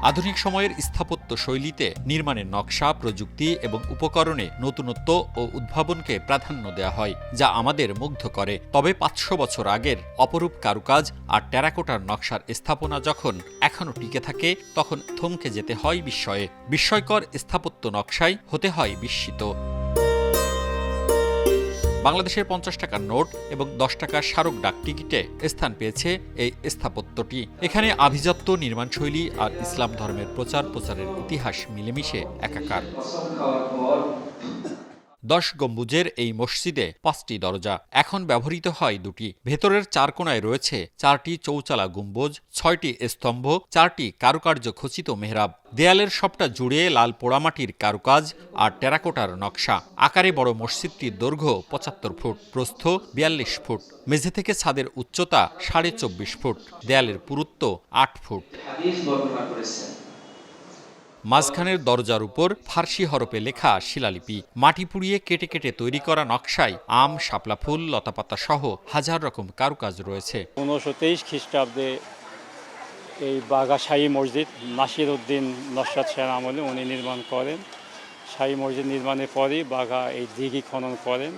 আধুনিক সময়ের স্থাপত্য শৈলীতে নির্মাণের নকশা, প্রযুক্তি এবং উপকরণে নতুনত্ব ও উদ্ভাবনকে প্রাধান্য দেওয়া হয়, যা আমাদের মুগ্ধ করে। তবে ৫০০ বছর আগের অপরূপ কারুকাজ আর টেরাকোটার নকশার স্থাপনা যখন এখনও টিকে থাকে, তখন থমকে যেতে হয় বিস্ময়ে। বিস্ময়কর স্থাপত্য নকশায় হতে হয় বিস্মিত। বাংলাদেশের ৫০ টাকার নোট এবং ১০ টাকার স্মারক ডাক টিকিটে স্থান পেয়েছে এই স্থাপত্যটি। এখানে আভিজাত্য, নির্মাণশৈলী আর ইসলাম ধর্মের প্রচারের ইতিহাস মিলেমিশে একাকার। ১০ গম্বুজের এই মসজিদে ৫টি দরজা, এখন ব্যবহৃত হয় ২টি। ভেতরের ৪ কোণায় রয়েছে ৪টি চৌচালা গম্বুজ, ৬টি স্তম্ভ, ৪টি কারুকার্য খচিত মেহরাব। দেয়ালের সবটা জুড়ে লাল পোড়ামাটির কারুকাজ আর টেরাকোটার নকশা। আকারে বড় মসজিদটির দৈর্ঘ্য ৭৫ ফুট, প্রস্থ ৪২ ফুট। মেঝে থেকে ছাদের উচ্চতা ২.৫ ফুট, দেয়ালের পুরুত্ব ৮ ফুট। মাঝখানের দরজার উপর ফার্সি হরফে লেখা শিলালিপি। মাটি পুড়িয়ে কেটে কেটে তৈরি করা নকশায় আম, শাপলা ফুল, লতাপাতা সহ হাজার রকম কারুকাজ রয়েছে। ১৫২৩ খ্রিস্টাব্দে এই বাঘা শাহী মসজিদ নাসির উদ্দিন নসরাত শাহ আমলে উনি নির্মাণ করেন। শাহী মসজিদ নির্মাণের পরই বাঘা এই দিঘি খনন করেন।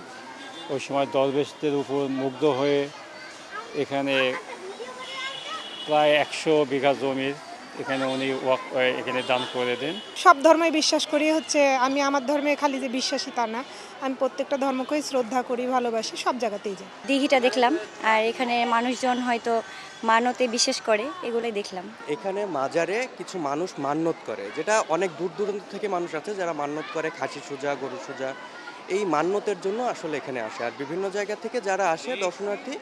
ওই সময় দরবেশদের উপর মুগ্ধ হয়ে এখানে প্রায় ১০০ বিঘা জমির এখানে উনি এখানে দান করে দেন। সব ধর্মে বিশ্বাস করি, আমি আমার ধর্মে খালি যে বিশ্বাসী তা না, আমি প্রত্যেকটা ধর্মকেই শ্রদ্ধা করি, ভালোবাসি, সব জায়গাতেই যাই। দিঘিটা দেখলাম, আর এখানে মানুষজন হয়তো মানতে বিশ্বাস করে, এগুলোই দেখলাম। এখানে মাজারে কিছু মানুষ মান্যত করে, যেটা অনেক দূর দূরান্ত থেকে মানুষ আছে যারা মান্যত করে, খাসি সোজা, গরু সোজা, এই মান্যতের জন্য আসলে এখানে আসে। আর বিভিন্ন জায়গা থেকে যারা আসে দর্শনার্থী,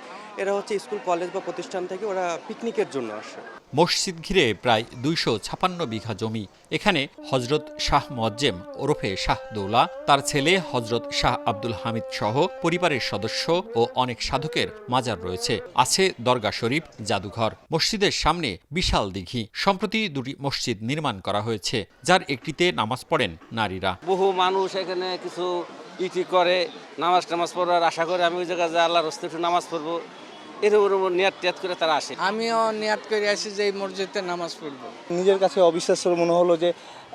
এরা স্কুল, কলেজ বা প্রতিষ্ঠান থেকে ওরা পিকনিকের জন্য আসে। মসজিদ ঘিরে প্রায় ২৫৬ বিঘা জমি। এখানে হজরত শাহ মোয়াজ্জেম ওরফে শাহ দৌলা, তার ছেলে হজরত শাহ আব্দুল হামিদ সহ পরিবারের সদস্য ও অনেক সাধকের মাজার রয়েছে। আছে দরগা শরীফ, জাদুঘর। মসজিদের সামনে বিশাল দিঘি। সম্প্রতি ২টি মসজিদ নির্মাণ করা হয়েছে, যার একটিতে নামাজ পড়েন নারীরা। বহু মানুষ এখানে কিছু করে নামাজ পড়ার আশা করে, আমি ওই জায়গায় যে আল্লাহর রাস্তায় একটু নামাজ পড়বো, এরকম নিয়াত করে তারা আসে। আমিও নিয়াত করে আসি যে এই মসজিদে নামাজ পড়বো। নিজের কাছে অবিশ্বাস্য মনে হলো যে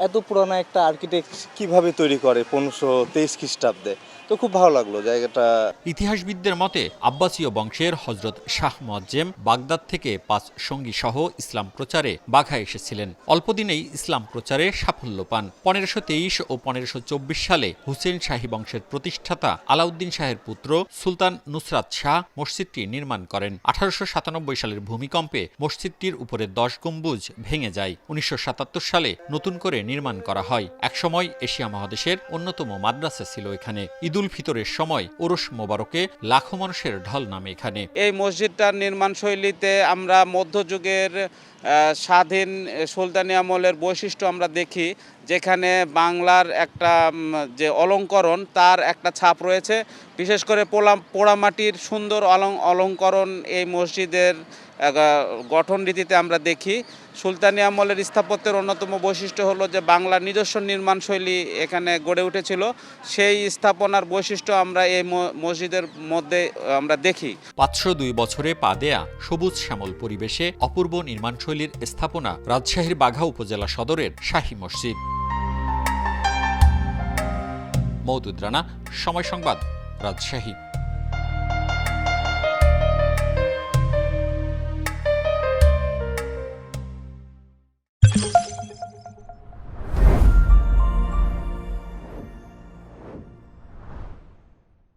এত পুরানো একটা আর্কিটেক্ট কিভাবে তৈরি করে ১৫২৩ খ্রিস্টাব্দে। তো খুব ভালো লাগলো জায়গাটা। ইতিহাসবিদদের মতে আব্বাসীয় বংশের হজরত শাহ মোয়াজ্জেম বাগদাদ থেকে ৫ সঙ্গী সহ ইসলাম প্রচারে বাঘা এসেছিলেন। অল্পদিনেই ইসলাম প্রচারে সাফল্য পান। ১৫২৩ ও ১৫২৪ সালে হুসেন শাহী বংশের প্রতিষ্ঠাতা আলাউদ্দিন শাহের পুত্র সুলতান নুসরাত শাহ মসজিদটি নির্মাণ করেন। ১৮৯৭ সালের ভূমিকম্পে মসজিদটির উপরে ১০ গম্বুজ ভেঙে যায়। ১৯৭৭ সালে নতুন করে নির্মাণ করা হয়। একসময় এশিয়া মহাদেশের অন্যতম মাদ্রাসা ছিল এখানে। ঈদুল ফিতরের সময় ওরস মোবারকে লাখো মানুষের ঢল নামে এখানে। এই মসজিদটার নির্মাণ শৈলীতে আমরা মধ্যযুগের স্বাধীন সুলতানি আমলের বৈশিষ্ট্য আমরা দেখি, যেখানে বাংলার একটা যে অলঙ্করণ, তার একটা ছাপ রয়েছে। বিশেষ করে পোড়ামাটির সুন্দর অলঙ্করণ এই মসজিদের গঠন রীতিতে আমরা দেখি। সুলতানি আমলের স্থাপত্যের অন্যতম বৈশিষ্ট্য হলো যে বাংলার নিজস্ব নির্মাণ শৈলী এখানে গড়ে উঠেছিল। সেই স্থাপনার বৈশিষ্ট্য আমরা এই মসজিদের মধ্যে আমরা দেখি। ৫০২ বছরে পা দেয়া সবুজ শ্যামল পরিবেশে অপূর্ব নির্মাণশৈলীর স্থাপনা রাজশাহীর বাঘা উপজেলা সদরের শাহী মসজিদ। মওদুদ রানা, সময় সংবাদ, রাজশাহী।